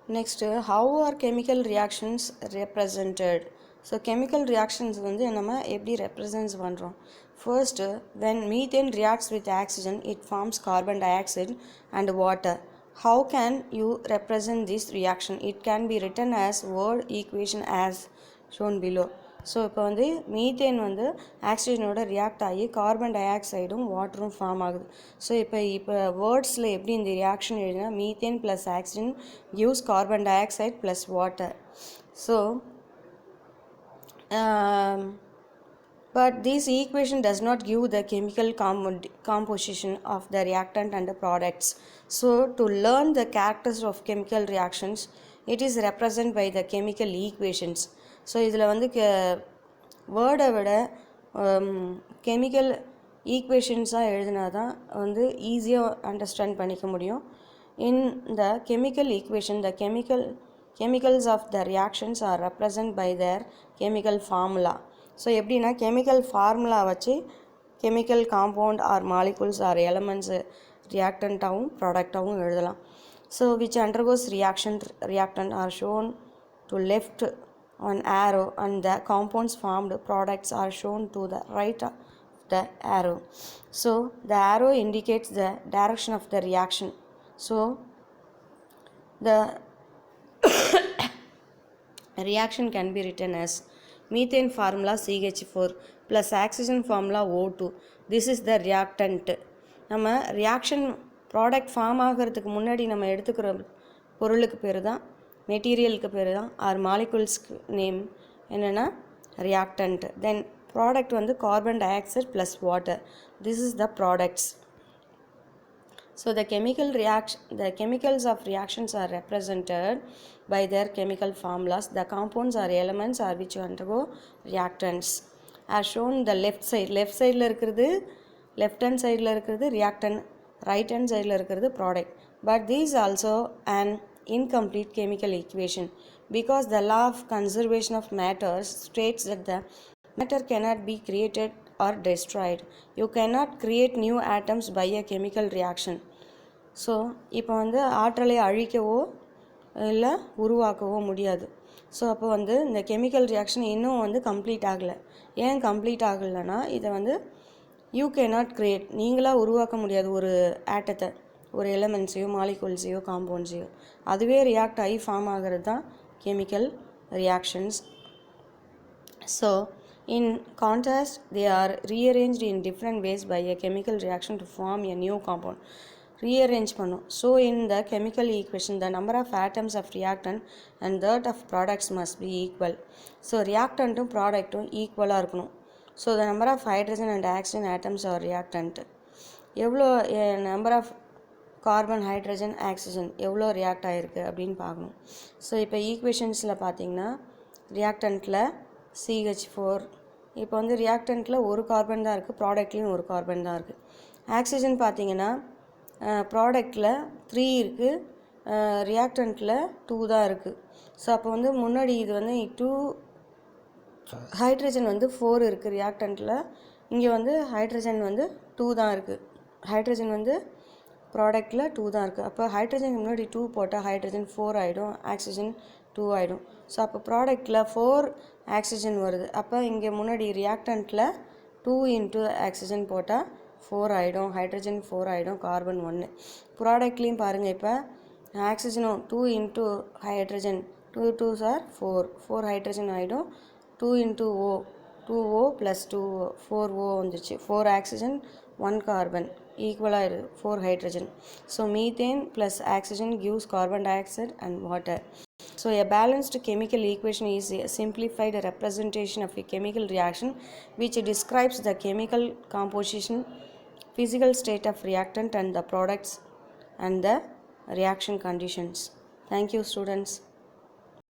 Next, how are chemical reactions represented? So chemical reactions வந்து நம்ம எப்படி represents பண்ணுறோம்? First, when methane reacts with oxygen, it forms carbon dioxide and water. How can you represent this reaction? It can be written as word equation as shown below. So இப்போ வந்து methane வந்து ஆக்சிஜனோட react ஆகி carbon tie ஆக்சைடும் வாட்டரும் form ஆகுது. So இப்போ வேர்ட்ஸில் எப்படி இந்த reaction எழுதினா methane plus oxygen gives carbon di oxide plus water. So but this equation does not give the chemical composition of the reactant and the products. So to learn the characters of chemical reactions, it is represented by the chemical equations. So இதில் வந்து வேர்டை விட chemical ஈக்குவேஷன்ஸாக எழுதினா தான் வந்து ஈஸியாக understand பண்ணிக்க முடியும். In the chemical equation, the chemicals of the reactions are represented by their chemical formula. So எப்படின்னா கெமிக்கல் ஃபார்முலா வச்சு chemical compound or molecules or elements ரியாக்டண்ட்டாகவும் ப்ராடக்டாகவும் எழுதலாம். So which undergoes reactant are shown to left on arrow and the compounds formed products are shown to the right of the arrow. So the arrow indicates the direction of the reaction. So the reaction can be written as methane formula CH4 plus oxygen formula O2. This is the reactant. நம்ம reaction product form ஆகிறதுக்கு முன்னாடி நம்ம எடுத்துக்கிற பொருளுக்கு பேர் தான் மெட்டீரியலுக்கு பேர் தான் ஆர் மாலிகுல்ஸ்க்கு நேம் என்னென்னா ரியாக்டன்ட். தென் ப்ராடக்ட் வந்து carbon di oxide plus water. This is the products. So the chemicals of reactions are represented by their chemical formulas. The compounds or elements are which undergo reactants are shown the left side. Left sideல இருக்கிறது left hand sideல இருக்கிறது reactant, right hand sideல இருக்கிறது product. But these also an incomplete chemical equation because the law of conservation of matter states that the matter cannot be created or destroyed. You cannot create new atoms by a chemical reaction. So இப்போ வந்து ஆற்றலை அழிக்கவோ இல்லை உருவாக்கவோ முடியாது. So அப்போ வந்து இந்த chemical reaction இன்னும் வந்து கம்ப்ளீட் ஆகலை. ஏன் கம்ப்ளீட் ஆகலைன்னா இதை வந்து யூ கேனாட் கிரியேட், நீங்களாக உருவாக்க முடியாது ஒரு ஆட்டத்தை, ஒரு எலமெண்ட்ஸையோ மாலிகுல்ஸையோ காம்பவுண்ட்ஸையோ. அதுவே ரியாக்ட் ஆகி ஃபார்ம் ஆகிறது தான் chemical reactions. So in contrast, they are rearranged in different ways by a chemical reaction to form a new compound. Rearrange பண்ணும். So in the chemical equation, the number of atoms of reactant and that of products must be equal. So reactantum productum equal இருக்கணும். So the number of hydrogen and oxygen atoms are reactant. எவ்வளோ number of carbon hydrogen oxygen எவ்வளோ react ஆகிருக்கு அப்படின்னு பார்க்கணும். So இப்போ ஈக்குவேஷன்ஸில் பார்த்தீங்கன்னா ரியாக்டண்ட்டில் CH4, இப்போ வந்து ரியாக்டண்ட்டில் ஒரு கார்பன் தான் இருக்குது, ப்ராடக்ட்லேயும் ஒரு கார்பன் தான் இருக்குது. ஆக்சிஜன் பார்த்தீங்கன்னா ப்ராடக்டில் 3 இருக்குது, ரியாக்டண்ட்டில் 2 தான் இருக்குது. ஸோ அப்போ வந்து முன்னாடி இது வந்து 2 ஹைட்ரஜன் வந்து 4 இருக்குது ரியாக்டண்ட்டில், இங்கே வந்து ஹைட்ரஜன் வந்து 2 தான் இருக்குது. ஹைட்ரஜன் வந்து ப்ராடக்டில் 2 தான் இருக்குது. அப்போ ஹைட்ரஜன் முன்னாடி 2 போட்டால் ஹைட்ரஜன் 4 ஆகிடும், ஆக்சிஜன் 2 ஆகிடும். ஸோ அப்போ ப்ராடக்டில் 4 ஆக்சிஜன் வருது. அப்போ இங்கே முன்னாடி ரியாக்டண்ட்டில் 2 இன்ட்டு ஆக்சிஜன் போட்டால் 4 ஆகிடும், ஹைட்ரஜன் 4 ஆகிடும், கார்பன் 1. ப்ராடக்ட்லேயும் பாருங்கள், இப்போ ஆக்சிஜனும் 2 into hydrogen 2 2s are 4 hydrogen ஆகிடும், 2 into O 2O plus 2O 4O வந்துச்சு, 4 ஆக்சிஜன் 1 கார்பன் ஈக்குவலாக இருக்குது 4 hydrogen. So methane plus oxygen gives carbon dioxide and water. So a balanced chemical equation is a simplified representation of a chemical reaction which describes the chemical composition, physical state of reactant and the products and the reaction conditions. Thank you, students.